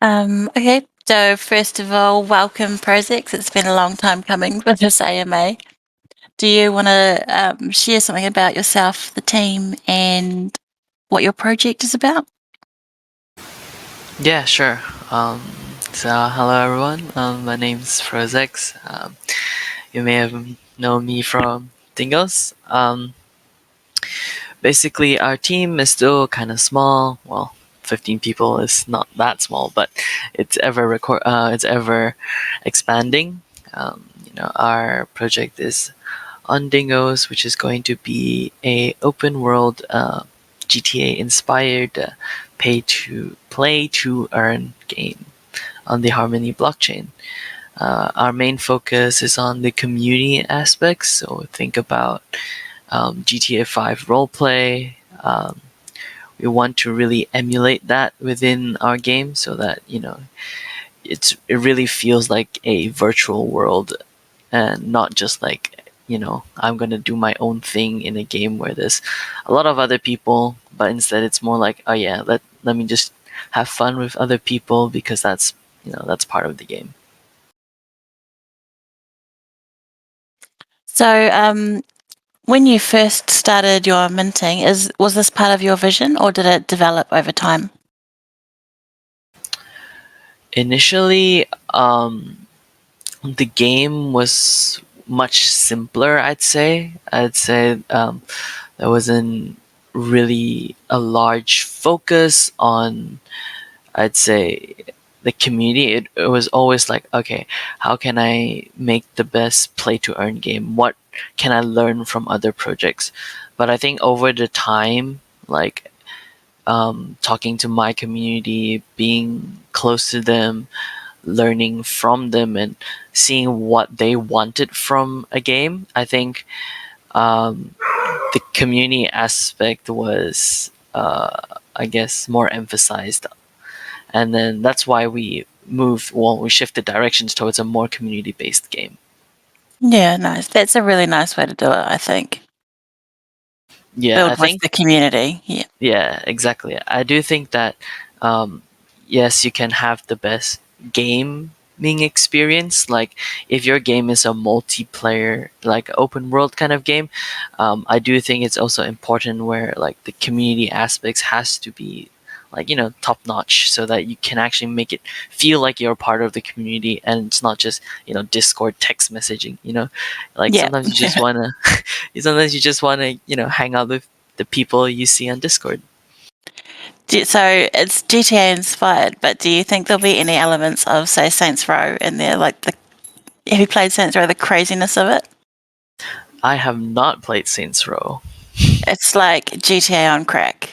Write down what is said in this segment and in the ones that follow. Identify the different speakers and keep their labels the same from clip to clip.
Speaker 1: Okay, so first of all, welcome Prozex. It's been a long time coming with this AMA. Do you want to share something about yourself, the team, and what your project is about?
Speaker 2: Yeah, sure. Hello everyone. My name's Frozex. You may have known me from Dingos. Basically, our team is still kind of small. Well, 15 people is not that small, but it's ever expanding. Our project is on Dingos, which is going to be a open world GTA inspired pay to play to earn game on the Harmony blockchain. Our main focus is on the community aspects, so think about GTA 5 roleplay. We want to really emulate that within our game so that it really feels like a virtual world and not just like I'm gonna do my own thing in a game where there's a lot of other people, but instead it's more like, oh yeah, let me just have fun with other people because that's part of the game.
Speaker 1: So, when you first started your minting, was this part of your vision, or did it develop over time?
Speaker 2: Initially, the game was much simpler. I'd say there wasn't really a large focus on, I'd say, the community. It was always like, okay, how can I make the best play to earn game? What can I learn from other projects? But I think over the time, like talking to my community, being close to them, learning from them, and seeing what they wanted from a game, I think um, the community aspect was, I guess, more emphasized, and then that's why we shifted directions towards a more community based game.
Speaker 1: Yeah, nice. That's a really nice way to do it, I think.
Speaker 2: Yeah, I
Speaker 1: Build with
Speaker 2: think,
Speaker 1: the community. Yeah.
Speaker 2: yeah, exactly. I do think that, um, yes, you can have the best gaming experience. Like, if your game is a multiplayer, like open world kind of game, I do think it's also important where like the community aspects has to be like top notch, so that you can actually make it feel like you're part of the community and it's not just Discord text messaging. Like
Speaker 1: Yeah.
Speaker 2: sometimes you just wanna, sometimes you just wanna hang out with the people you see on Discord.
Speaker 1: So it's GTA inspired, but do you think there'll be any elements of, say, Saints Row in there? Have you played Saints Row? The craziness of it.
Speaker 2: I have not played Saints Row.
Speaker 1: It's like GTA on crack.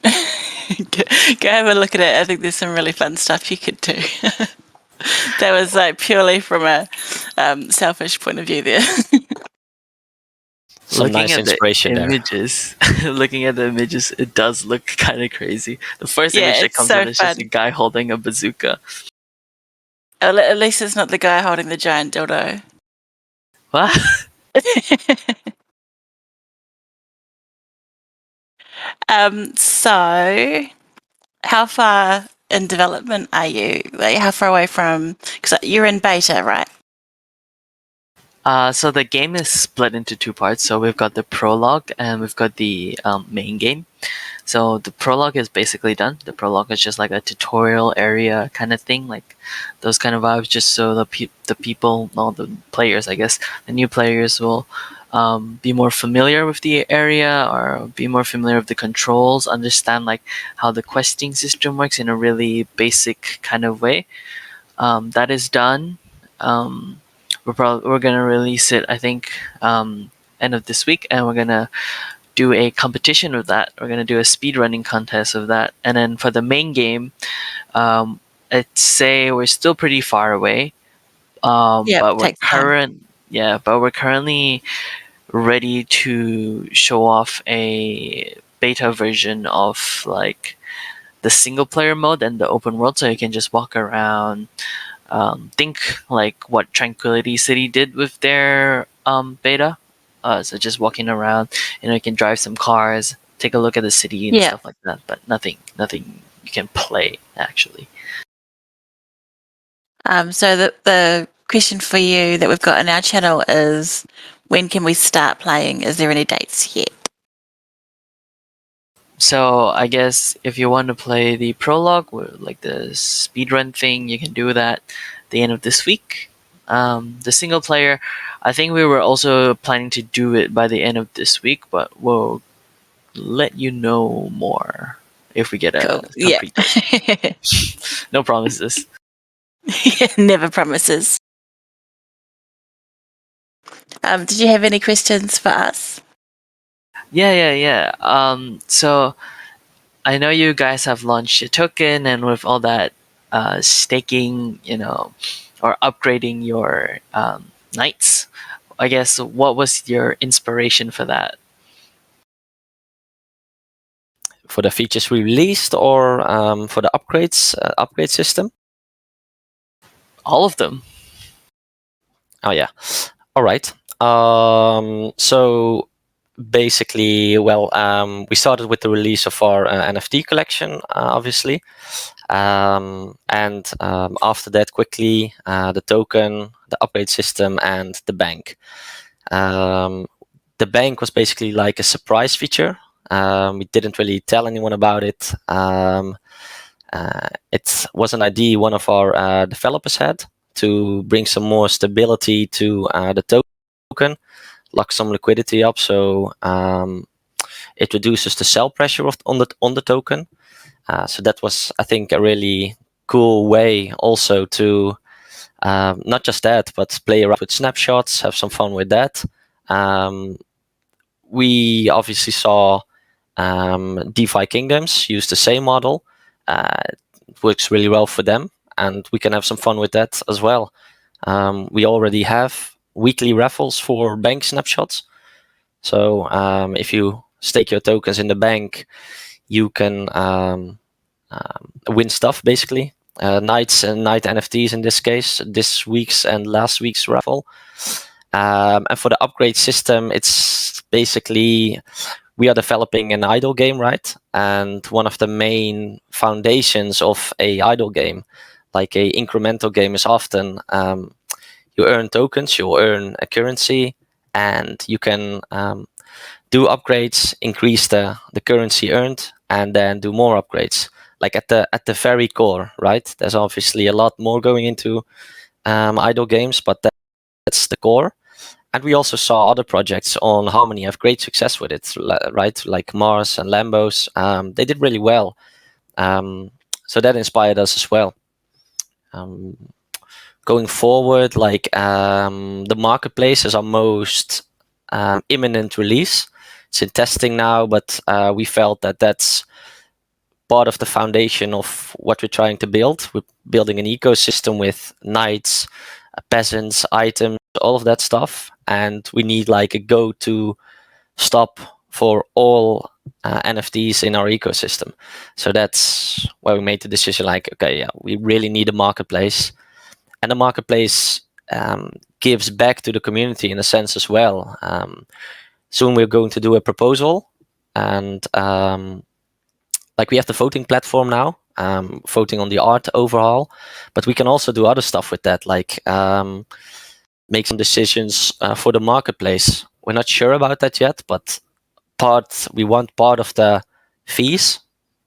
Speaker 1: Go have a look at it. I think there's some really fun stuff you could do. That was like purely from a selfish point of view there.
Speaker 3: Some
Speaker 2: Looking
Speaker 3: nice
Speaker 2: at the
Speaker 3: inspiration there.
Speaker 2: images, looking at the images, it does look kind of crazy. The first
Speaker 1: Yeah,
Speaker 2: image that
Speaker 1: it's
Speaker 2: comes up
Speaker 1: so
Speaker 2: is just a
Speaker 1: fun.
Speaker 2: guy holding a bazooka.
Speaker 1: At least it's not the guy holding the giant dildo.
Speaker 2: What?
Speaker 1: So how far in development are you? Like, how far away from? Because you're in beta, right?
Speaker 2: So the game is split into two parts. So we've got the prologue and we've got the main game. So the prologue is basically done. The prologue is just like a tutorial area kind of thing, like those kind of vibes, just so the people, no, the players, I guess, the new players will be more familiar with the area or be more familiar with the controls, understand like how the questing system works in a really basic kind of way. That is done. Um, we're gonna release it, I think, end of this week, and we're gonna do a competition of that. We're gonna do a speed running contest of that, and then for the main game, I'd say we're still pretty far away.
Speaker 1: Yeah,
Speaker 2: But
Speaker 1: takes time.
Speaker 2: we're currently ready to show off a beta version of like the single player mode and the open world, so you can just walk around. Think like what Tranquility City did with their beta. So just walking around, you can drive some cars, take a look at the city and
Speaker 1: Yeah.
Speaker 2: stuff like that. But nothing you can play actually.
Speaker 1: So the question for you that we've got in our channel is, when can we start playing? Is there any dates yet?
Speaker 2: So I guess if you want to play the prologue, or like the speedrun thing, you can do that the end of this week. The single player, I think we were also planning to do it by the end of this week, but we'll let you know more if we get
Speaker 1: Cool.
Speaker 2: a
Speaker 1: Yeah.
Speaker 2: concrete date. No promises.
Speaker 1: Never promises. Did you have any questions for us?
Speaker 2: Yeah. So I know you guys have launched a token, and with all that staking, or upgrading your knights. I guess what was your inspiration for that?
Speaker 3: For the features we released, or for the upgrade system?
Speaker 2: All of them.
Speaker 3: Oh yeah. All right. So basically, well, we started with the release of our NFT collection, obviously, and after that, quickly the token, the upgrade system, and the bank. The bank was basically like a surprise feature. We didn't really tell anyone about it. It was an idea one of our developers had to bring some more stability to the token, lock some liquidity up, so it reduces the sell pressure on the token. So that was, I think, a really cool way also to not just that, but play around with snapshots, have some fun with that. We obviously saw DeFi Kingdoms use the same model. It works really well for them, and we can have some fun with that as well. We already have weekly raffles for bank snapshots. So if you stake your tokens in the bank, you can win stuff, basically. Knights and Knight NFTs in this case, this week's and last week's raffle. And for the upgrade system, it's basically, we are developing an idle game, right? And one of the main foundations of a idle game, like a incremental game, is often you earn tokens, you earn a currency, and you can do upgrades, increase the currency earned, and then do more upgrades. Like at the very core, right? There's obviously a lot more going into idle games, but that's the core. And we also saw other projects on Harmony have great success with it, right? Like Mars and Lambos. They did really well. So that inspired us as well. Going forward, like the marketplace is our most imminent release. It's in testing now, but we felt that that's part of the foundation of what we're trying to build. We're building an ecosystem with knights, peasants, items, all of that stuff, and we need like a go-to stop for all NFTs in our ecosystem. So that's why we made the decision. Like, okay, yeah, we really need a marketplace, and the marketplace gives back to the community in a sense as well. Soon we're going to do a proposal, and like we have the voting platform now, voting on the art overhaul, but we can also do other stuff with that, like make some decisions for the marketplace. We're not sure about that yet, but we want part of the fees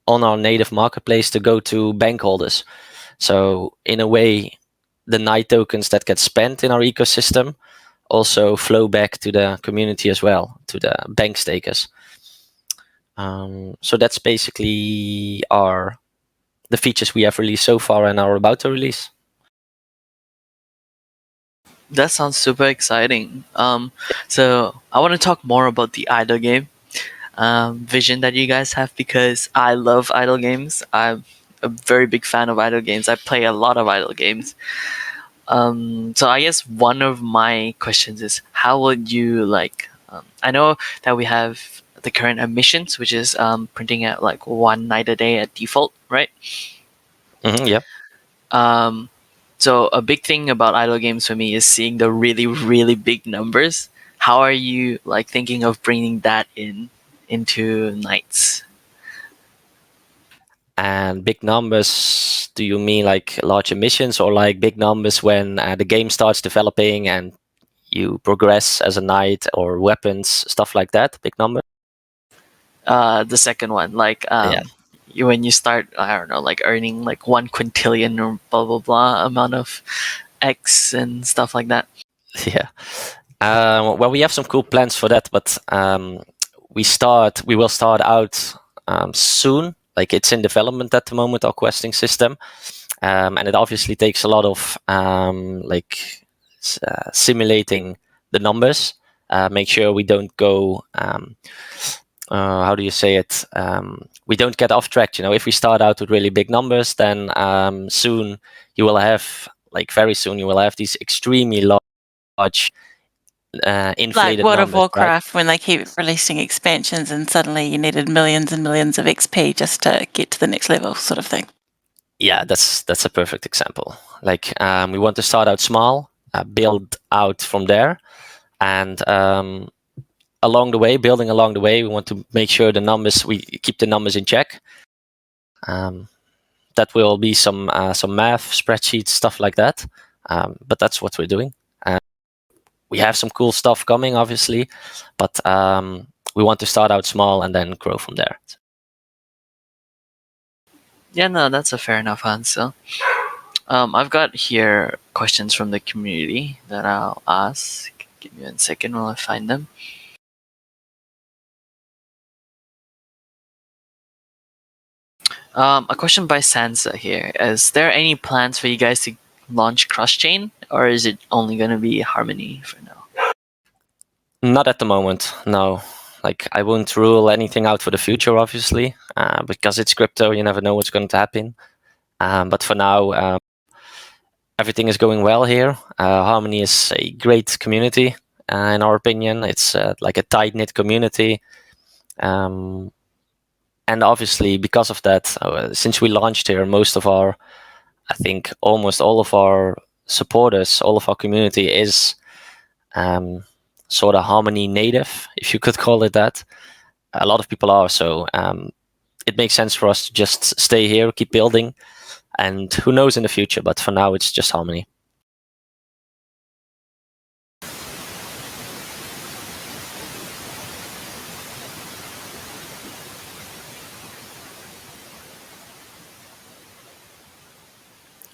Speaker 3: on our native marketplace to go to bank holders. So in a way, the Knight tokens that get spent in our ecosystem also flow back to the community as well, to the bank stakers. So that's basically the features we have released so far and are about to release.
Speaker 2: That sounds super exciting. So I want to talk more about the idle game vision that you guys have, because I love idle games. I'm a very big fan of idle games. I play a lot of idle games. So I guess one of my questions is, how would you like? I know that we have the current emissions, which is printing out like one night a day at default, right?
Speaker 3: Yeah.
Speaker 2: Um, so a big thing about idle games for me is seeing the really, really big numbers. How are you like thinking of bringing that into Knights?
Speaker 3: And big numbers, do you mean like large emissions, or like big numbers when the game starts developing and you progress as a knight, or weapons, stuff like that? Big numbers?
Speaker 2: The second one, like
Speaker 3: Yeah.
Speaker 2: when you start, I don't know, like earning like 1 quintillion or blah blah blah amount of X and stuff like that.
Speaker 3: Yeah. Well, we have some cool plans for that, but we will start out soon. Like, it's in development at the moment, our questing system, and it obviously takes a lot of simulating the numbers. Make sure we don't go. How do you say it? We don't get off track. If we start out with really big numbers, then soon you will have, like very soon, you will have these extremely large
Speaker 1: Like
Speaker 3: inflated
Speaker 1: World of
Speaker 3: numbers, right?
Speaker 1: Warcraft, when they keep releasing expansions and suddenly you needed millions and millions of XP just to get to the next level, sort of thing.
Speaker 3: Yeah, that's a perfect example. Like, we want to start out small, build out from there, and building along the way, we want to make sure we keep the numbers in check. That will be some math spreadsheets, stuff like that. But that's what we're doing. We have some cool stuff coming, obviously, but we want to start out small and then grow from there.
Speaker 2: Yeah, no, that's a fair enough answer. I've got here questions from the community that I'll ask. Give me 1 second while I find them. A question by Sansa here. Is there any plans for you guys to launch cross-chain, or is it only going to be Harmony for now?
Speaker 3: Not at the moment, no. Like, I won't rule anything out for the future, obviously, because it's crypto. You never know what's going to happen. But for now, everything is going well here. Harmony is a great community, in our opinion. It's like a tight-knit community. And obviously, because of that, since we launched here, I think almost all of our supporters, all of our community is sort of Harmony native, if you could call it that. A lot of people are, so it makes sense for us to just stay here, keep building, and who knows in the future, but for now it's just Harmony.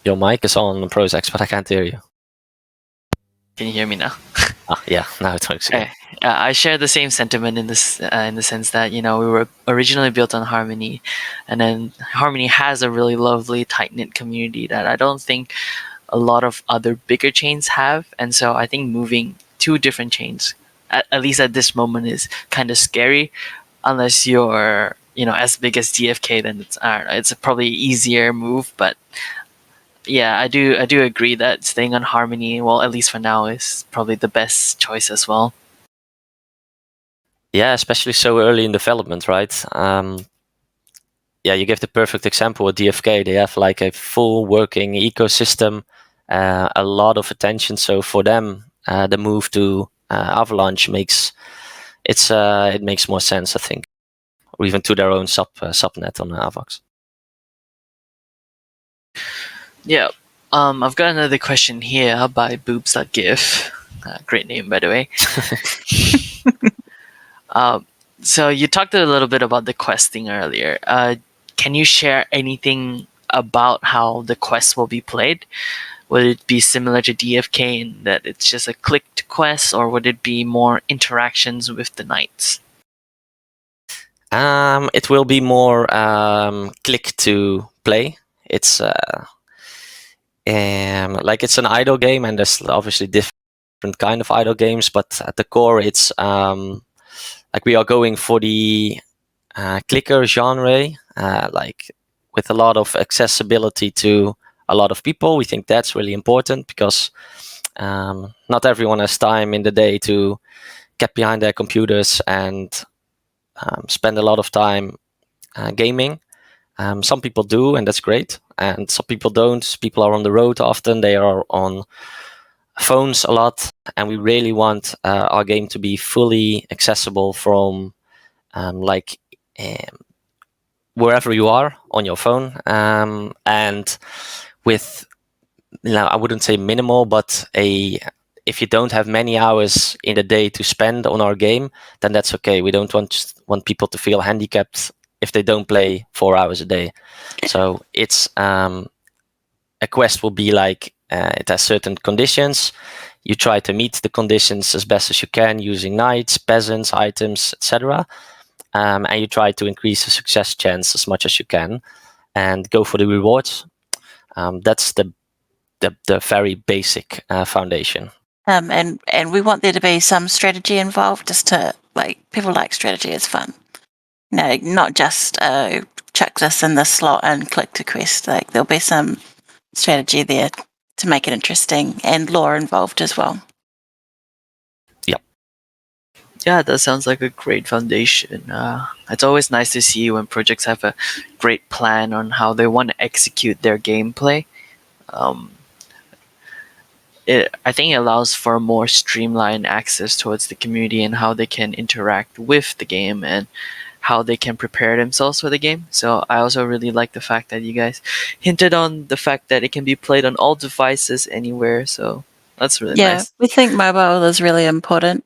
Speaker 3: Your mic is on, Prozac, but I can't hear you.
Speaker 2: Can you hear me now?
Speaker 3: Yeah, now it works again.
Speaker 2: I share the same sentiment in this, in the sense that we were originally built on Harmony, and then Harmony has a really lovely tight knit community that I don't think a lot of other bigger chains have, and so I think moving two different chains, at least at this moment, is kind of scary, unless you're as big as DFK. Then I don't know, it's a probably easier move, but. Yeah, I do agree that staying on Harmony, well, at least for now, is probably the best choice as well.
Speaker 3: Yeah, especially so early in development, right? Yeah, you give the perfect example with DFK. They have like a full working ecosystem, a lot of attention. So for them, the move to Avalanche it makes more sense, I think, or even to their own subnet on Avox.
Speaker 2: Yeah. I've got another question here by boobs.gif. Great name, by the way. So you talked a little bit about the questing earlier. Can you share anything about how the quest will be played? Would it be similar to DFK in that it's just a clicked quest, or would it be more interactions with the knights?
Speaker 3: It will be more click to play. It's it's an idle game, and there's obviously different kind of idle games, but at the core, it's like we are going for the clicker genre, like with a lot of accessibility to a lot of people. We think that's really important because not everyone has time in the day to get behind their computers and spend a lot of time gaming. Some people do, and that's great, and some people don't. People are on the road often, they are on phones a lot, and we really want our game to be fully accessible from wherever you are on your phone, and with, I wouldn't say minimal, but if you don't have many hours in a day to spend on our game, then that's okay. We don't want people to feel handicapped if they don't play 4 hours a day. So it's a quest will be like it has certain conditions. You try to meet the conditions as best as you can using knights, peasants, items, etc. And you try to increase the success chance as much as you can, and go for the rewards. That's the very basic foundation.
Speaker 1: And we want there to be some strategy involved, just to, like, people like strategy, it's fun. No, not just chuck this in the slot and click to quest. Like, there'll be some strategy there to make it interesting, and lore involved as well.
Speaker 2: Yeah, that sounds like a great foundation. It's always nice to see when projects have a great plan on how they want to execute their gameplay. Um, I think it allows for more streamlined access towards the community and how they can interact with the game and how they can prepare themselves for the game. So I also really like the fact that you guys hinted on the fact that it can be played on all devices anywhere. So that's really nice.
Speaker 1: We think mobile is really important.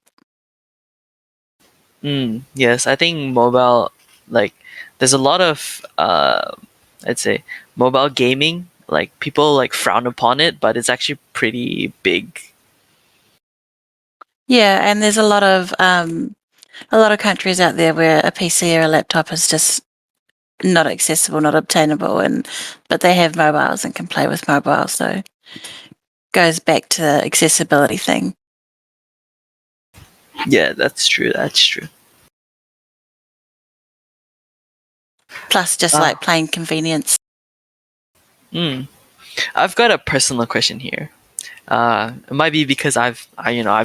Speaker 2: Yes, I think mobile, like, there's a lot of, I'd say, mobile gaming. Like, people like frown upon it, but it's actually pretty big.
Speaker 1: Yeah, and there's a lot of countries out there where a PC or a laptop is just not accessible, not obtainable, but they have mobiles and can play with mobile. So goes back to the accessibility thing.
Speaker 2: Yeah, that's true. That's true.
Speaker 1: Plus, just like plain convenience.
Speaker 2: I've got a personal question here. It might be because I've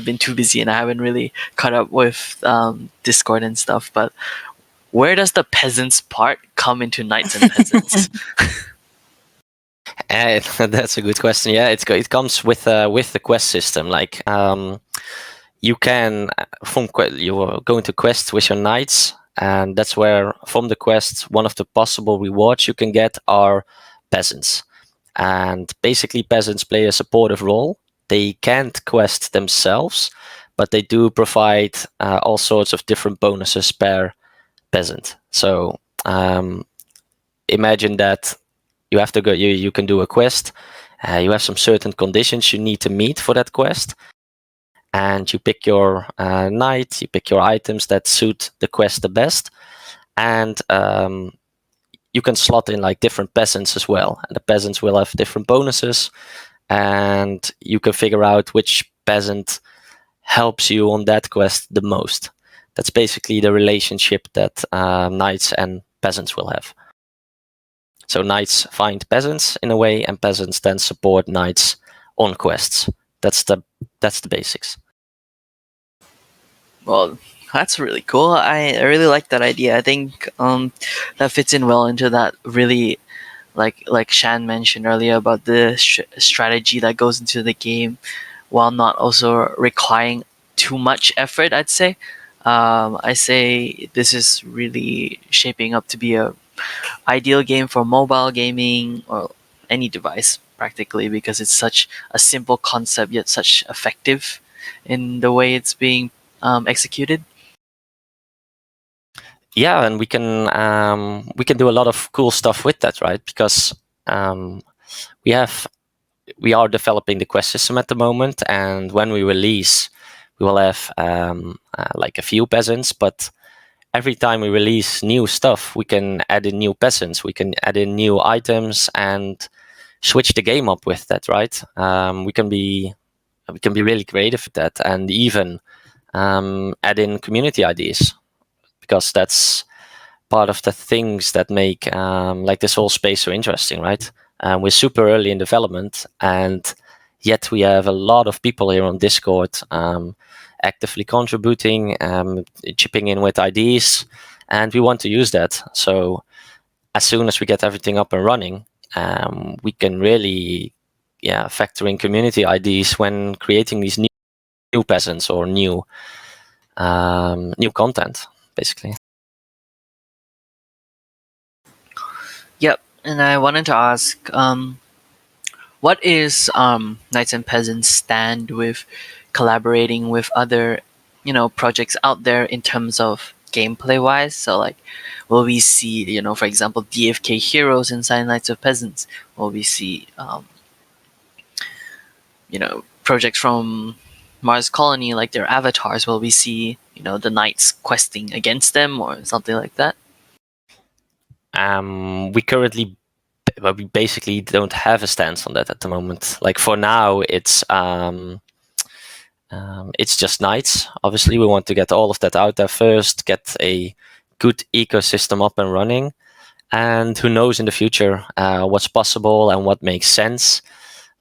Speaker 2: been too busy and I haven't really caught up with Discord and stuff. But where does the peasants part come into Knights and Peasants?
Speaker 3: That's a good question. Yeah, it comes with the quest system. Like, you can you are going to quest with your knights, and that's where from the quest one of the possible rewards you can get are peasants. And basically, peasants play a supportive role. They can't quest themselves, but they do provide all sorts of different bonuses per peasant. So imagine that you have to go. You can do a quest. You have some certain conditions you need to meet for that quest, and you pick your knight. You pick your items that suit the quest the best, and you can slot in like different peasants as well. And the peasants will have different bonuses, and you can figure out which peasant helps you on that quest the most. That's basically the relationship that knights and peasants will have. So knights find peasants in a way, and peasants then support knights on quests. That's the basics.
Speaker 2: Well, that's really cool. I really like that idea. I think that fits in well into that really, like Shan mentioned earlier about the strategy that goes into the game, while not also requiring too much effort. I'd say. I say this is really shaping up to be a ideal game for mobile gaming or any device practically, because it's such a simple concept yet such effective in the way it's being executed.
Speaker 3: Yeah, and we can do a lot of cool stuff with that, right? Because we are developing the quest system at the moment, and when we release, we will have like a few peasants. But every time we release new stuff, we can add in new peasants, we can add in new items, and switch the game up with that, right? We can be really creative with that, and even add in community ideas, because that's part of the things that make like this whole space so interesting, right? We're super early in development, and yet we have a lot of people here on Discord actively contributing, chipping in with ideas, and we want to use that. So as soon as we get everything up and running, we can really factor in community ideas when creating these new peasants or new content, basically.
Speaker 2: And I wanted to ask, what is Knights and Peasants stand with collaborating with other, projects out there in terms of gameplay wise? So like, will we see, for example, DFK heroes inside Knights of Peasants? Will we see, projects from Mars Colony like their avatars? Will we see, the knights questing against them or something like that?
Speaker 3: We currently, well, we basically don't have a stance on that at the moment. Like for now, it's just Knights. Obviously, we want to get all of that out there first, get a good ecosystem up and running, and who knows in the future what's possible and what makes sense.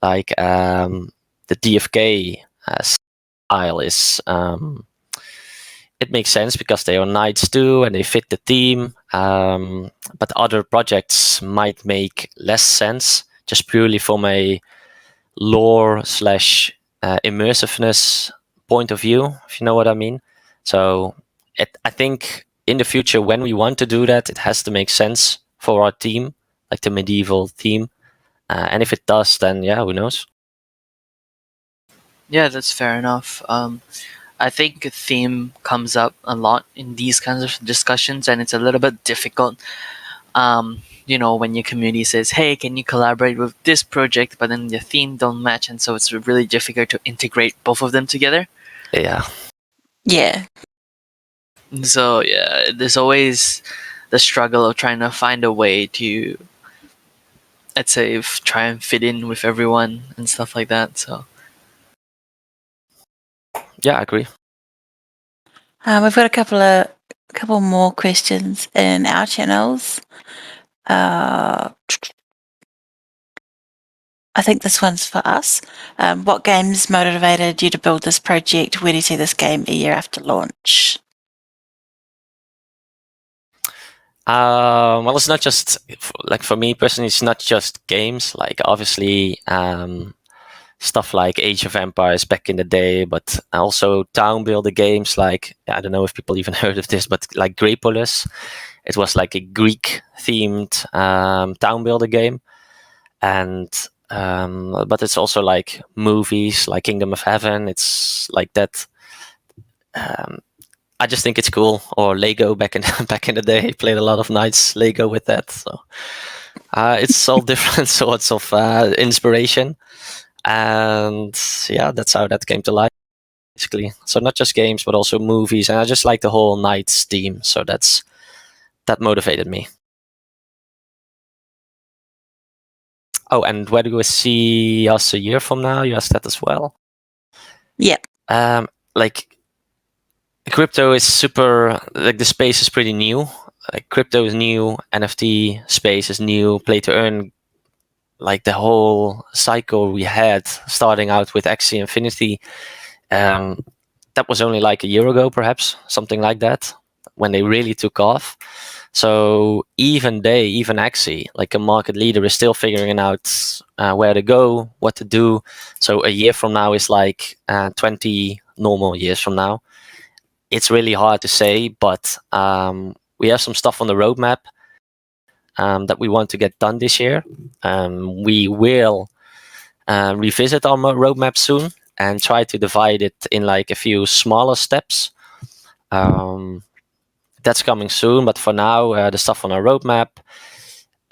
Speaker 3: Like the DFK style is. It makes sense because they are knights too and they fit the theme. But other projects might make less sense just purely from a lore slash immersiveness point of view, if you know what I mean. So I think in the future, when we want to do that, it has to make sense for our team, like the medieval theme. And if it does, then yeah, who knows?
Speaker 2: Yeah, that's fair enough. I think a theme comes up a lot in these kinds of discussions, and it's a little bit difficult. When your community says, "Hey, can you collaborate with this project?" but then the theme don't match, and so it's really difficult to integrate both of them together.
Speaker 3: Yeah.
Speaker 1: Yeah.
Speaker 2: So yeah, there's always the struggle of trying to find a way to, let's say, try and fit in with everyone and stuff like that. So
Speaker 3: Yeah, I agree.
Speaker 1: We've got a couple more questions in our channels. I think this one's for us. What games motivated you to build this project? Where do you see this game a year after launch?
Speaker 3: Well, it's not just like for me personally. It's not just games. Like obviously, stuff like Age of Empires back in the day, but also town builder games. Like I don't know if people even heard of this, but like Grepolis. It was like a Greek themed town builder game, and but it's also like movies, like Kingdom of Heaven. It's like that. I just think it's cool. Or Lego back in back in the day, played a lot of nights Lego with that. So it's all different sorts of inspiration, and yeah, that's how that came to life, basically. So not just games, but also movies, and I just like the whole Knights theme. So that motivated me. Oh, and where do you see us a year from now? You asked that as well.
Speaker 1: Yeah.
Speaker 3: Like crypto is super, like the space is pretty new. Like crypto is new, NFT space is new, play to earn, like the whole cycle we had starting out with Axie Infinity. That was only like a year ago, perhaps, something like that, when they really took off. So even Axie, like a market leader, is still figuring out where to go, what to do. So a year from now is like 20 normal years from now. It's really hard to say, but we have some stuff on the roadmap that we want to get done this year. We will revisit our roadmap soon and try to divide it in like a few smaller steps. That's coming soon, but for now, the stuff on our roadmap,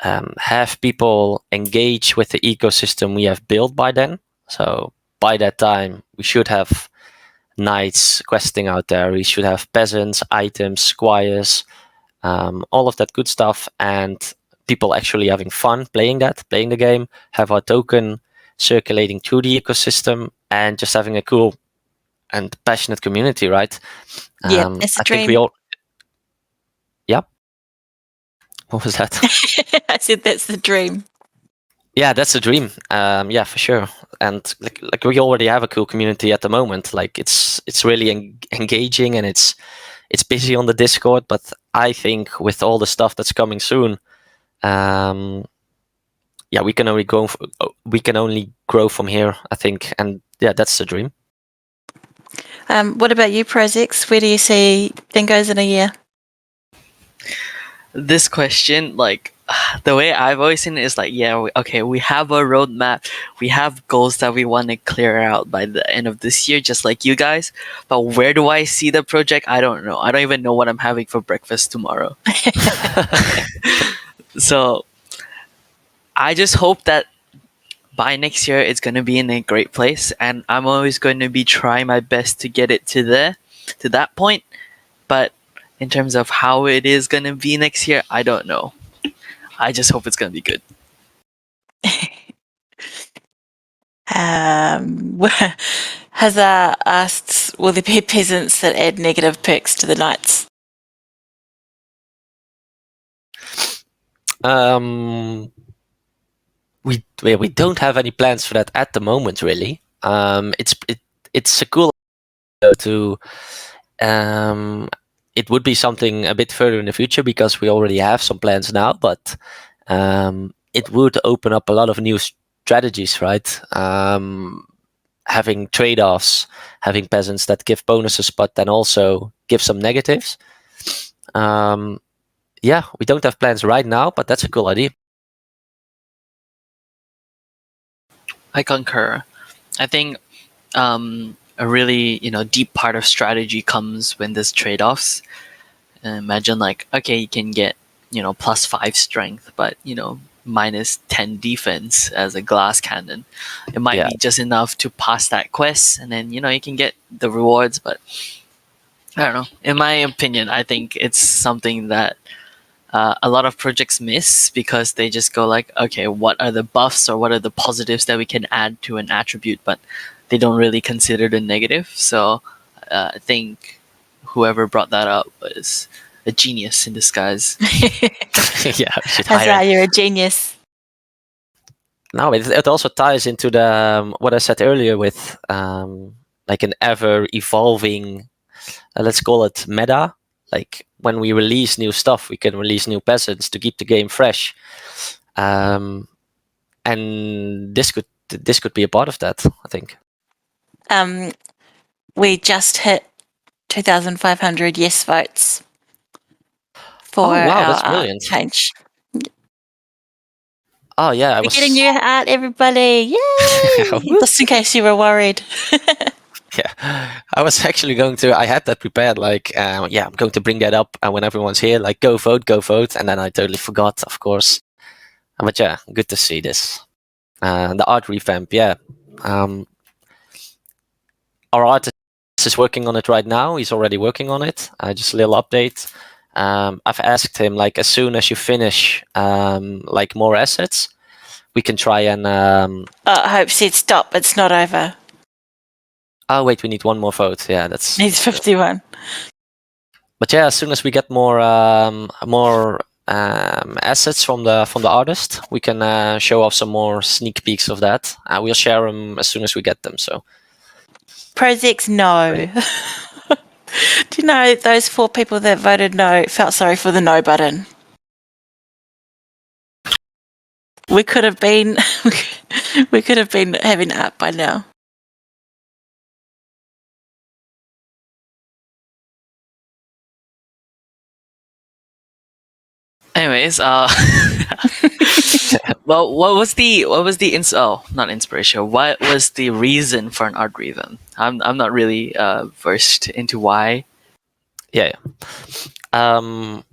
Speaker 3: have people engage with the ecosystem we have built by then. So by that time, we should have knights questing out there. We should have peasants, items, squires, all of that good stuff, and people actually having fun playing the game, have our token circulating through the ecosystem, and just having a cool and passionate community, right?
Speaker 1: Yeah, it's a
Speaker 3: I
Speaker 1: dream.
Speaker 3: think we all. Yeah. What was that?
Speaker 1: I said that's the dream.
Speaker 3: Yeah, that's the dream. Yeah, for sure. And like we already have a cool community at the moment. Like it's really engaging, and it's busy on the Discord. But I think with all the stuff that's coming soon, yeah, we can only grow from here, I think. And yeah, that's the dream.
Speaker 1: What about you, Prozix? Where do you see Dingos in a year?
Speaker 2: this question, like, the way I've always seen it is like, yeah, okay, we have a roadmap, we have goals that we want to clear out by the end of this year, just like you guys. But where do I see the project? I don't know. I don't even know what I'm having for breakfast tomorrow. So I just hope that by next year it's going to be in a great place, and I'm always going to be trying my best to get it to that point. But in terms of how it is going to be next year, I don't know. I just hope it's going to be good.
Speaker 1: Hazar asks, will there be peasants that add negative perks to the knights?
Speaker 3: We don't have any plans for that at the moment, really. It's a cool to it would be something a bit further in the future because we already have some plans now, but it would open up a lot of new strategies, right? Having trade-offs, having peasants that give bonuses but then also give some negatives. Yeah, we don't have plans right now, but that's a cool idea.
Speaker 2: I concur. I think a really deep part of strategy comes when there's trade-offs. Imagine like, okay, you can get +5 strength, but -10 defense as a glass cannon. It might
Speaker 3: Yeah.
Speaker 2: be just enough to pass that quest, and then you can get the rewards. But I don't know. In my opinion, I think it's something that a lot of projects miss because they just go like, okay, what are the buffs or what are the positives that we can add to an attribute, but they don't really consider the negative. So I think whoever brought that up was a genius in disguise.
Speaker 3: Yeah, we should hire.
Speaker 1: Hazar, you're a genius.
Speaker 3: No, it also ties into the what I said earlier with like an ever evolving, let's call it meta. Like when we release new stuff, we can release new peasants to keep the game fresh, and this could be a part of that, I think.
Speaker 1: We just hit 2,500 yes votes for
Speaker 3: Oh wow,
Speaker 1: our
Speaker 3: that's
Speaker 1: art
Speaker 3: brilliant.
Speaker 1: change.
Speaker 3: Oh yeah,
Speaker 1: We're getting new art, everybody! Yay! Just in case you were worried.
Speaker 3: Yeah, I was actually going to. I had that prepared. Like, yeah, I'm going to bring that up when everyone's here. Like, go vote, and then I totally forgot, of course. But yeah, good to see this. The art revamp, yeah. Our artist is working on it right now. He's already working on it. Just a little update. I've asked him like as soon as you finish like more assets, we can try and.
Speaker 1: Hope said stop. It's not over.
Speaker 3: Oh wait, we need one more vote. Yeah, that's.
Speaker 1: Needs 51.
Speaker 3: But yeah, as soon as we get more assets from the artist, we can show off some more sneak peeks of that. We'll share them as soon as we get them. So.
Speaker 1: Prozex, no. Do you know those 4 people that voted no felt sorry for the no button? We could have been having art by now.
Speaker 2: Anyways, well, what was the not inspiration? What was the reason for an art revamp? I'm not really versed into why.
Speaker 3: Yeah. Well,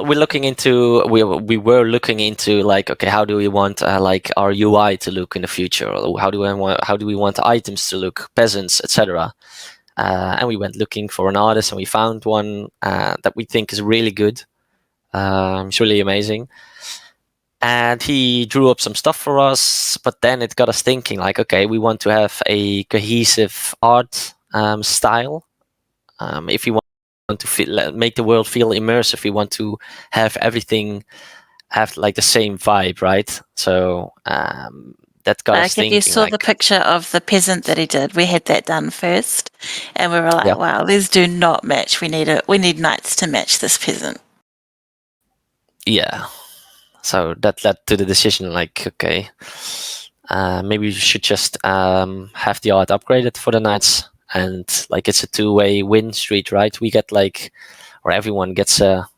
Speaker 3: we were looking into like, okay, how do we want like our UI to look in the future? Or how do we want items to look, peasants, etc. And we went looking for an artist, and we found one that we think is really good. It's really amazing. And he drew up some stuff for us, but then it got us thinking like, okay, we want to have a cohesive art style. If you want to make the world feel immersive, we want to have everything have like the same vibe, right? So that got us thinking.
Speaker 1: If you saw the picture of the peasant that he did, we had that done first, and we were like, wow, these do not match. We need knights to match this peasant.
Speaker 3: Yeah. So that led to the decision, like, okay, maybe we should just have the art upgraded for the knights, and like it's a two-way win street, right? We get like, or everyone gets a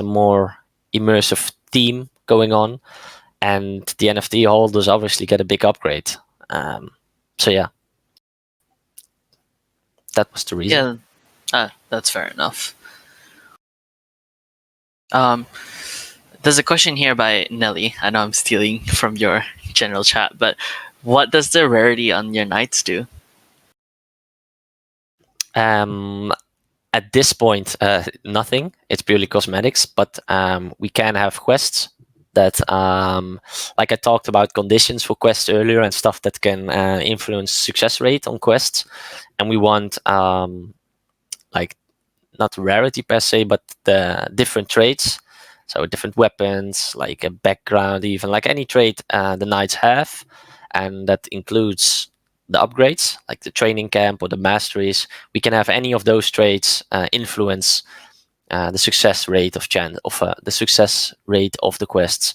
Speaker 3: more immersive theme going on, and the NFT holders obviously get a big upgrade. So yeah, that was the reason.
Speaker 2: Yeah, that's fair enough. There's a question here by Nelly. I know I'm stealing from your general chat, but what does the rarity on your knights do?
Speaker 3: At this point, nothing. It's purely cosmetics, but we can have quests that, like I talked about conditions for quests earlier and stuff that can influence success rate on quests. And we want like not rarity per se, but the different traits. So different weapons, like a background, even like any trait the knights have, and that includes the upgrades, like the training camp or the masteries. We can have any of those traits influence the success rate of the success rate of the quests.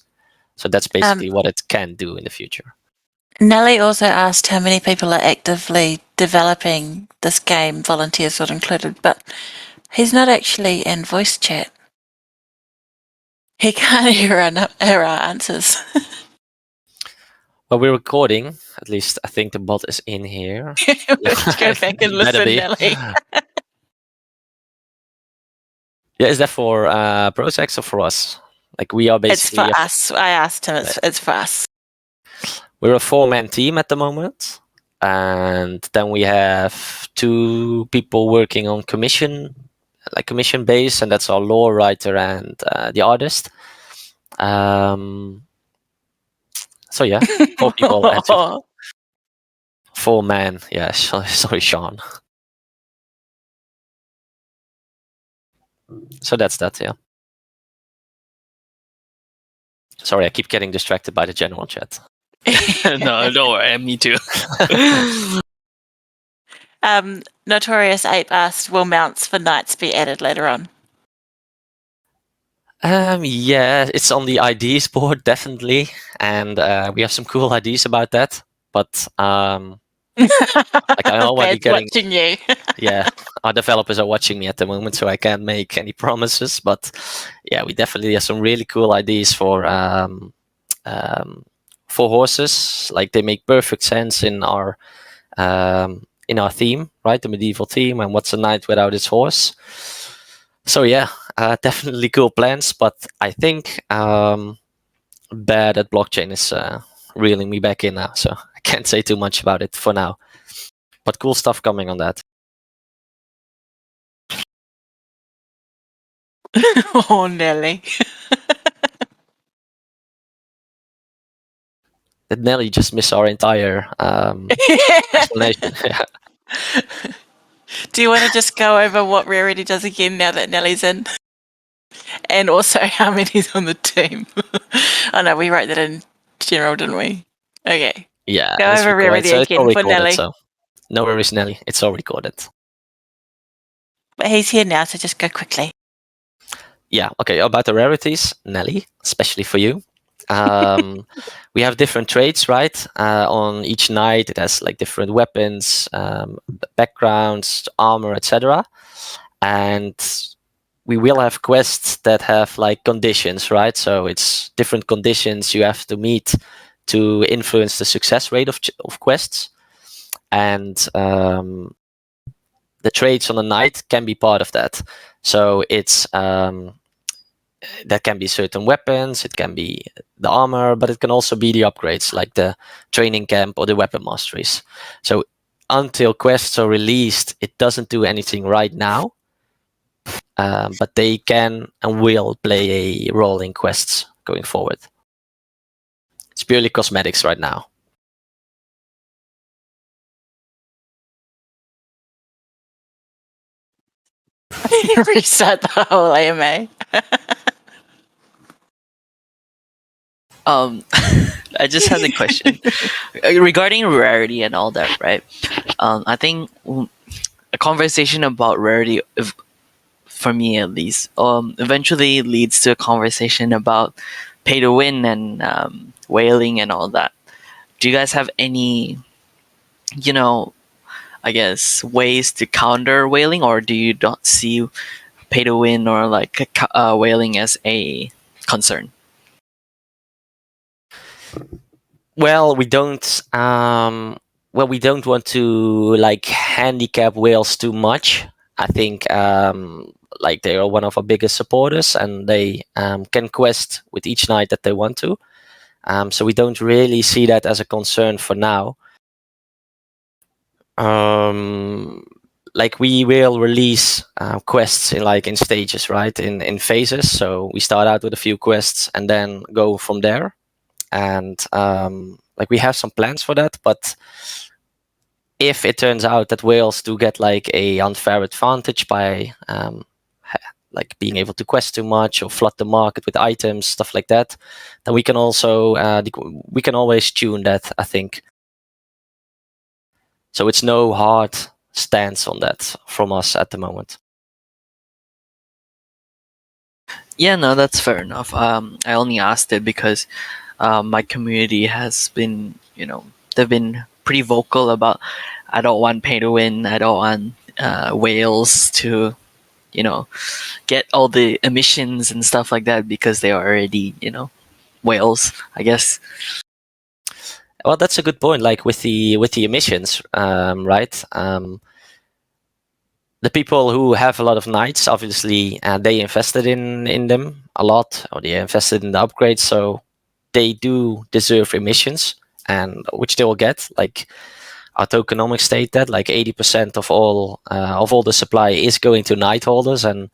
Speaker 3: So that's basically what it can do in the future.
Speaker 1: Nelly also asked how many people are actively developing this game, volunteers not included, but he's not actually in voice chat. He can't hear our answers.
Speaker 3: Well, we're recording. At least I think the bot is in here.
Speaker 1: Let's go back and
Speaker 3: Better
Speaker 1: listen,
Speaker 3: be.
Speaker 1: Nelly.
Speaker 3: Yeah, is that for projects or for us? Like we are
Speaker 1: It's
Speaker 3: basically
Speaker 1: for us. I asked him. It's for us.
Speaker 3: we're a 4-man team at the moment, and then we have 2 people working on commission base, and that's our lore writer and the artist. So yeah, 4 people and 4 man. Yeah, sorry, Sean. So that's that. Yeah. Sorry, I keep getting distracted by the general chat.
Speaker 2: No, don't worry. Me too.
Speaker 1: Notorious Ape asked, will mounts for knights be added later on?
Speaker 3: Yeah, it's on the ideas board definitely, and we have some cool ideas about that. But like I'm already getting
Speaker 1: watching you.
Speaker 3: yeah, our developers are watching me at the moment, so I can't make any promises. But yeah, we definitely have some really cool ideas for horses. Like they make perfect sense in our theme, right? The medieval theme, and what's a knight without its horse? So yeah, definitely cool plans. But I think bad at blockchain is reeling me back in now, so I can't say too much about it for now. But cool stuff coming on that.
Speaker 1: Oh, Nelly.
Speaker 3: Did Nelly just miss our entire explanation? Yeah.
Speaker 1: Do you want to just go over what Rarity does again now that Nelly's in? And also how many's on the team? Oh no, we wrote that in general, didn't we? Okay.
Speaker 3: Yeah,
Speaker 1: Go over Rarity
Speaker 3: so it's all
Speaker 1: again for
Speaker 3: recorded.
Speaker 1: Nelly.
Speaker 3: So no worries, Nelly. It's all recorded.
Speaker 1: But he's here now, so just go quickly.
Speaker 3: Yeah. Okay. About the rarities, Nelly, especially for you. We have different traits, right? On each knight, it has like different weapons, backgrounds, armor, etc. And we will have quests that have like conditions, right? So it's different conditions you have to meet to influence the success rate of quests. And the traits on a knight can be part of that. So it's that can be certain weapons, it can be the armor, but it can also be the upgrades like the training camp or the weapon masteries. So until quests are released, it doesn't do anything right now, but they can and will play a role in quests going forward. It's purely cosmetics right now.
Speaker 1: Reset the whole AMA.
Speaker 2: I just had a question regarding rarity and all that, right? I think a conversation about rarity, for me at least, eventually leads to a conversation about pay to win and whaling and all that. Do you guys have any, I guess, ways to counter whaling, or do you not see pay to win or like whaling as a concern?
Speaker 3: Well, we don't. We don't want to like handicap whales too much. I think like they are one of our biggest supporters, and they can quest with each knight that they want to. So we don't really see that as a concern for now. Like we will release quests in stages, right? In phases. So we start out with a few quests and then go from there. And like we have some plans for that, but if it turns out that whales do get like a unfair advantage by like being able to quest too much or flood the market with items, stuff like that, then we can also we can always tune that, I think. So it's no hard stance on that from us at the moment.
Speaker 2: Yeah, no, that's fair enough. I only asked it because my community has been, they've been pretty vocal about, I don't want pay to win, I don't want whales to, get all the emissions and stuff like that because they are already, whales, I guess.
Speaker 3: Well, that's a good point. Like with the emissions, right? The people who have a lot of knights, obviously, they invested in them a lot, or they invested in the upgrades, so they do deserve emissions, and which they will get. Like our tokenomics state that like 80% of all the supply is going to knight holders, and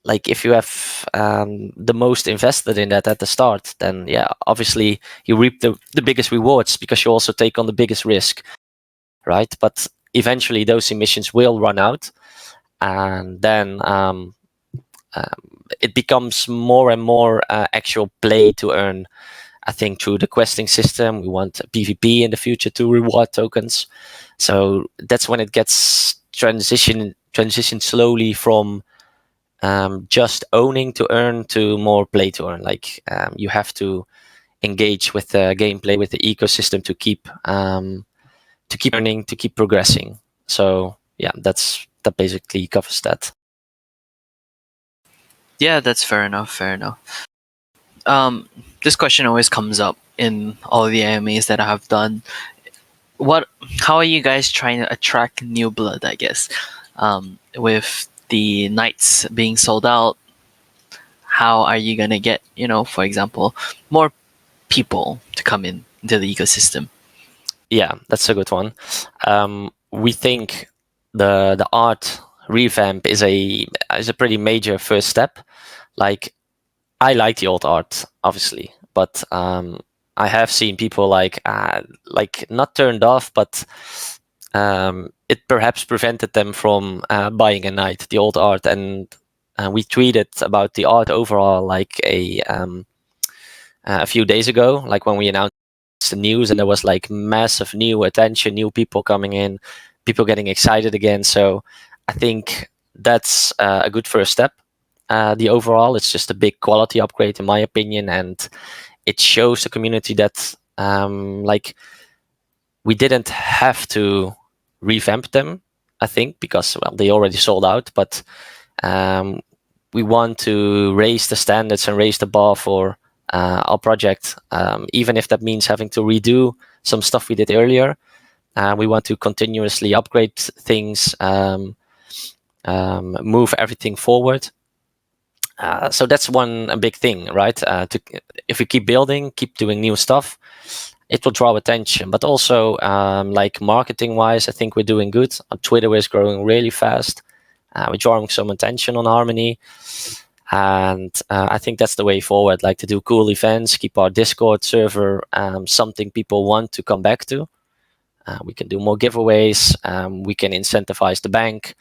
Speaker 3: like if you have the most invested in that at the start, then yeah, obviously you reap the biggest rewards because you also take on the biggest risk, right? But eventually those emissions will run out, and then it becomes more and more actual play to earn. I think through the questing system, we want PvP in the future to reward tokens. So that's when it gets transition slowly from just owning to earn to more play to earn. Like you have to engage with the gameplay, with the ecosystem to keep earning, to keep progressing. So yeah, that basically covers that.
Speaker 2: Yeah, that's fair enough. Fair enough. This question always comes up in all the AMAs that I have done. How are you guys trying to attract new blood, I guess? With the knights being sold out, how are you gonna get, for example, more people to come into the ecosystem?
Speaker 3: Yeah, that's a good one. We think the art revamp is a pretty major first step. Like I like the old art, obviously, but I have seen people like not turned off, but it perhaps prevented them from buying a knight, the old art, and we tweeted about the art overall like a few days ago, like when we announced the news, and there was like massive new attention, new people coming in, people getting excited again. So I think that's a good first step. The overall, it's just a big quality upgrade in my opinion, and it shows the community that like we didn't have to revamp them, I think, because well they already sold out, but we want to raise the standards and raise the bar for our project, even if that means having to redo some stuff we did earlier. We want to continuously upgrade things, move everything forward. So that's a big thing, right? If we keep building, keep doing new stuff, it will draw attention. But also, like marketing-wise, I think we're doing good. Our Twitter is growing really fast. We're drawing some attention on Harmony. And I think that's the way forward, like to do cool events, keep our Discord server something people want to come back to. We can do more giveaways. We can incentivize the bank.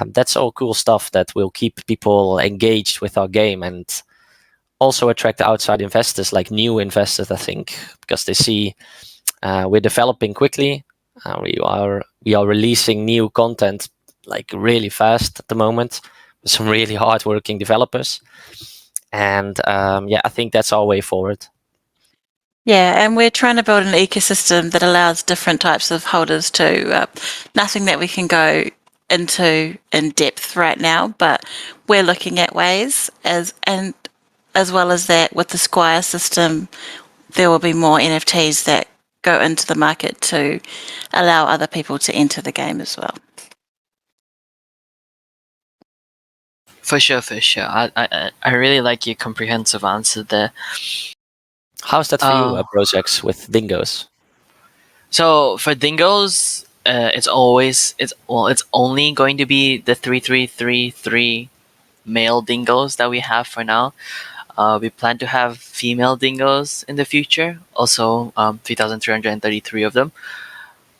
Speaker 3: That's all cool stuff that will keep people engaged with our game and also attract outside investors, like new investors, I think, because they see we're developing quickly. We are releasing new content like really fast at the moment with some really hardworking developers. And yeah, I think that's our way forward.
Speaker 1: Yeah, and we're trying to build an ecosystem that allows different types of holders to. Nothing that we can go into in depth right now, but we're looking at ways as well as that with the Squire system, there will be more NFTs that go into the market to allow other people to enter the game as well.
Speaker 2: For sure, for sure. I really like your comprehensive answer there.
Speaker 3: How's that for you, projects with Dingos?
Speaker 2: So for Dingos, it's only going to be the 3333 male Dingos that we have for now. We plan to have female Dingos in the future, also 3,333 of them.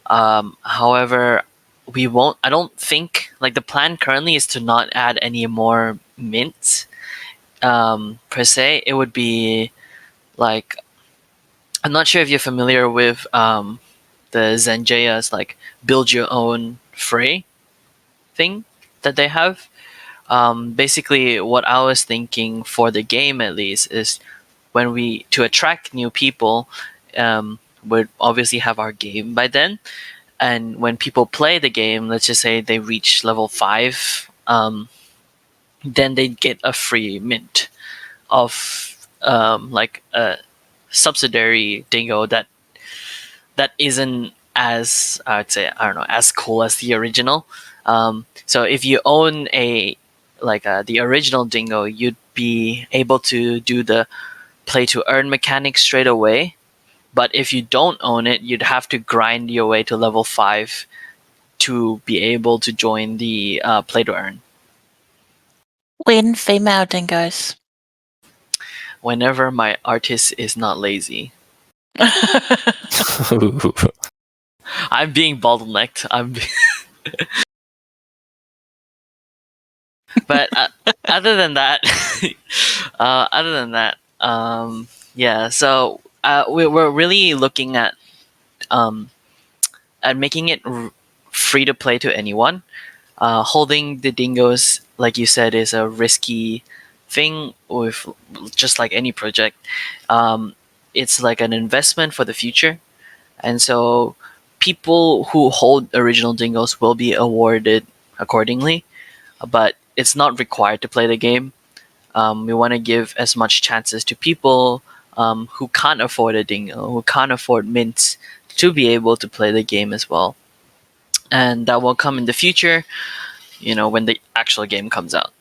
Speaker 2: However, we won't. I don't think like the plan currently is to not add any more mints per se. It would be like I'm not sure if you're familiar with the Zenjaya's like build your own fray thing that they have. Basically, what I was thinking for the game at least is when we to attract new people, we'd obviously have our game by then. And when people play the game, let's just say they reach level 5, then they get a free mint of like a subsidiary dingo that isn't as I'd say I don't know as cool as the original. So if you own the original dingo, you'd be able to do the play to earn mechanic straight away. But if you don't own it, you'd have to grind your way to level 5 to be able to join the play to earn.
Speaker 1: When female dingoes?
Speaker 2: Whenever my artist is not lazy. I'm being bottlenecked. But other than that, yeah. So we're really looking um, at making it free to play to anyone. Holding the dingoes, like you said, is a risky thing. With just like any project, it's like an investment for the future, and so people who hold original dingoes will be awarded accordingly. But it's not required to play the game. We want to give as much chances to people who can't afford a dingo, who can't afford mints, to be able to play the game as well. And that will come in the future, when the actual game comes out.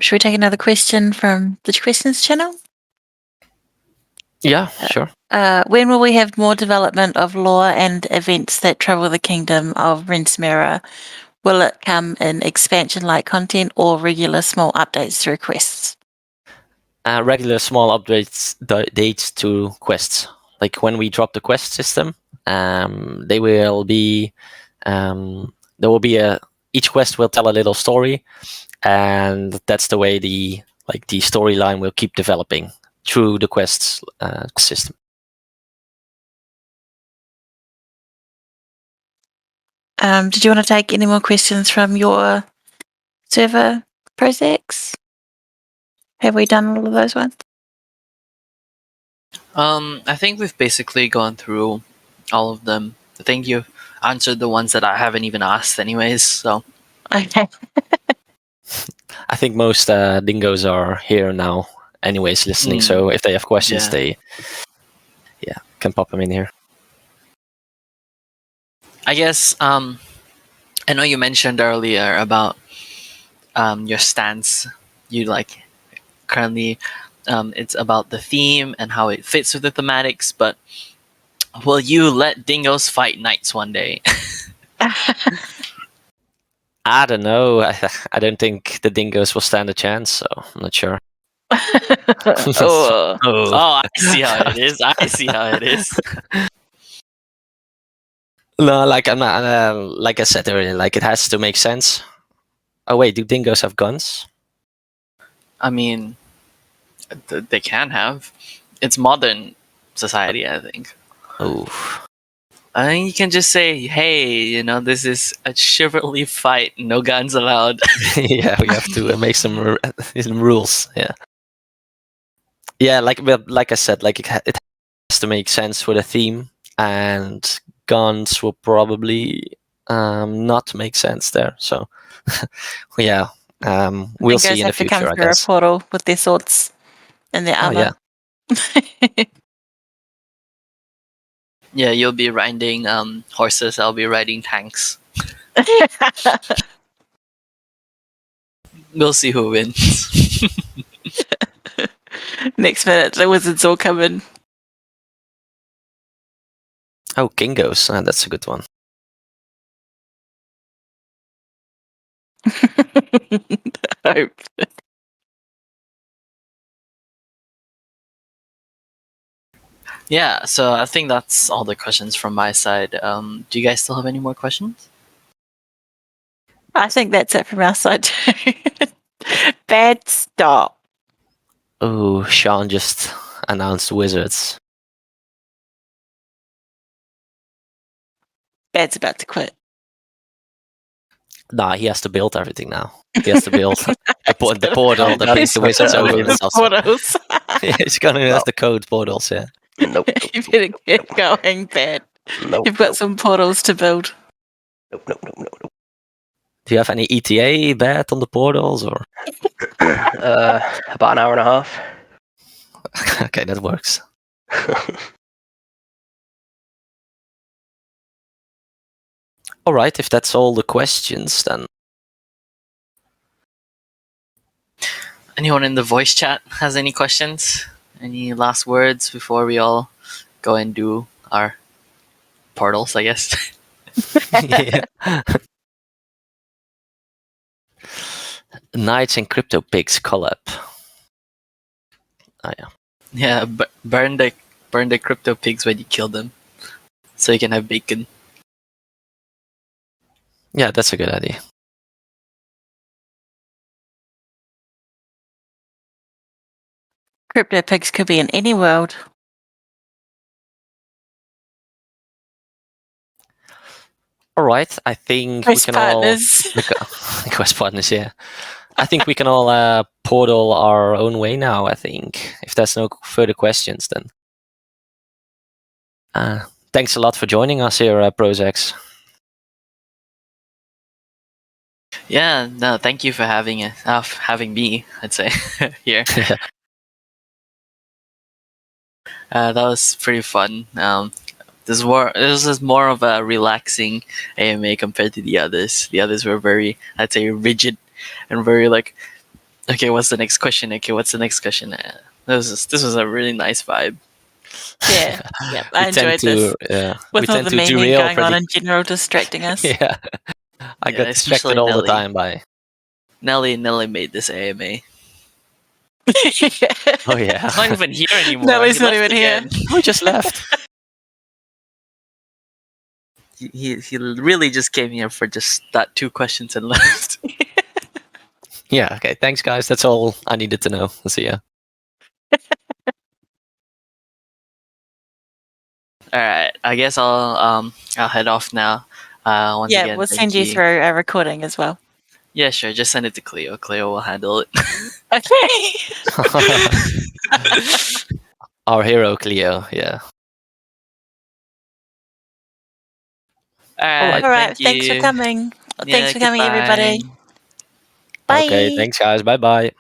Speaker 1: Should we take another question from the questions channel?
Speaker 3: Yeah, sure.
Speaker 1: When will we have more development of lore and events that travel the kingdom of Rinsmera? Will it come in expansion-like content or regular small updates through quests?
Speaker 3: Regular small updates dates to quests. Like when we drop the quest system, they will be there will be each quest will tell a little story, and that's the way the storyline will keep developing through the quests system.
Speaker 1: Did you want to take any more questions from your server projects? Have we done all of those ones?
Speaker 2: I think we've basically gone through all of them. I think you've answered the ones that I haven't even asked, anyways. So
Speaker 1: Okay.
Speaker 3: I think most dingoes are here now, anyways, listening. So if they have questions, they can pop them in here.
Speaker 2: I guess I know you mentioned earlier about your stance. You currently it's about the theme and how it fits with the thematics, but will you let dingoes fight knights one day?
Speaker 3: I don't know. I don't think the dingoes will stand a chance, so I'm not sure.
Speaker 1: Oh.
Speaker 2: I see how it is. I see how it is.
Speaker 3: No, I'm not. Like I said earlier, it has to make sense. Oh wait, do dingoes have guns?
Speaker 2: I mean, they can have. It's modern society, I think.
Speaker 3: Oh.
Speaker 2: I think you can just say, "Hey, this is a chivalry fight. No guns allowed."
Speaker 3: Yeah, we have to make some rules. Yeah. Yeah, like I said, it has to make sense for the theme, and guns will probably not make sense there. So yeah, we'll see
Speaker 1: Dingos
Speaker 3: in the
Speaker 1: have to come
Speaker 3: future, I
Speaker 1: through a
Speaker 3: guess.
Speaker 1: portal with their swords and their
Speaker 3: Oh
Speaker 1: armor.
Speaker 3: yeah.
Speaker 2: Yeah, you'll be riding horses. I'll be riding tanks. We'll see who wins.
Speaker 1: Next minute, the wizards all come in.
Speaker 3: Oh, Kingos, that's a good one.
Speaker 1: Hope.
Speaker 2: Yeah, so I think that's all the questions from my side. Do you guys still have any more questions?
Speaker 1: I think that's it from our side too. Bad stop.
Speaker 3: Oh, Sean just announced wizards.
Speaker 1: Bad's about to quit.
Speaker 3: Nah, he has to build everything now. He has to build the portal that brings the wizards over and
Speaker 1: The
Speaker 3: stuff.
Speaker 1: portals.
Speaker 3: He's gonna have the code portals, yeah.
Speaker 4: Nope.
Speaker 1: You better get going, Bad.
Speaker 4: Nope.
Speaker 1: You've got some portals to build.
Speaker 4: Nope.
Speaker 3: Do you have any ETA bet on the portals, or?
Speaker 4: About an hour and a half.
Speaker 3: Okay, that works. All right, if that's all the questions, then
Speaker 2: Anyone in the voice chat has any questions? Any last words before we all go and do our portals, I guess?
Speaker 3: yeah. Knights and Crypto Pigs collab. Oh yeah.
Speaker 2: Yeah, burn the crypto pigs when you kill them, so you can have bacon.
Speaker 3: Yeah, that's a good idea.
Speaker 1: Crypto pigs could be in any world.
Speaker 3: All right, I think
Speaker 1: Quest
Speaker 3: we can
Speaker 1: partners.
Speaker 3: all quest partners. Yeah, I think we can all portal our own way now. I think if there's no further questions, then thanks a lot for joining us here, Prozex.
Speaker 2: Yeah, no, thank you for having me. I'd say here. That was pretty fun. This is more of a relaxing AMA compared to the others. The others were very, I'd say, rigid and very like, okay, what's the next question? Okay, what's the next question? This was a really nice vibe.
Speaker 1: Yeah, I enjoyed this. With all the memeing
Speaker 3: derail
Speaker 1: going on in general, distracting us.
Speaker 3: Yeah, I got distracted
Speaker 2: especially
Speaker 3: all the
Speaker 2: Nelly.
Speaker 3: time by
Speaker 2: Nelly made this AMA.
Speaker 3: Oh yeah.
Speaker 2: He's not even here anymore.
Speaker 1: No, he's
Speaker 2: He
Speaker 1: not
Speaker 2: left
Speaker 1: even here.
Speaker 2: again.
Speaker 3: We just left.
Speaker 2: He really just came here for just that 2 questions and left.
Speaker 3: Yeah. Okay. Thanks, guys. That's all I needed to know. See ya.
Speaker 2: All right, I guess I'll head off now. Once again,
Speaker 1: We'll
Speaker 2: thank
Speaker 1: send you through a recording as well.
Speaker 2: Yeah, sure. Just send it to Cleo. Cleo will handle it.
Speaker 1: Okay.
Speaker 3: Our hero, Cleo. Yeah.
Speaker 2: All right.
Speaker 1: All right.
Speaker 2: Thank
Speaker 1: Thanks for
Speaker 2: you.
Speaker 1: coming.
Speaker 2: Yeah,
Speaker 1: Thanks for coming, everybody.
Speaker 2: goodbye.
Speaker 1: Bye.
Speaker 3: Okay. Thanks, guys. Bye bye.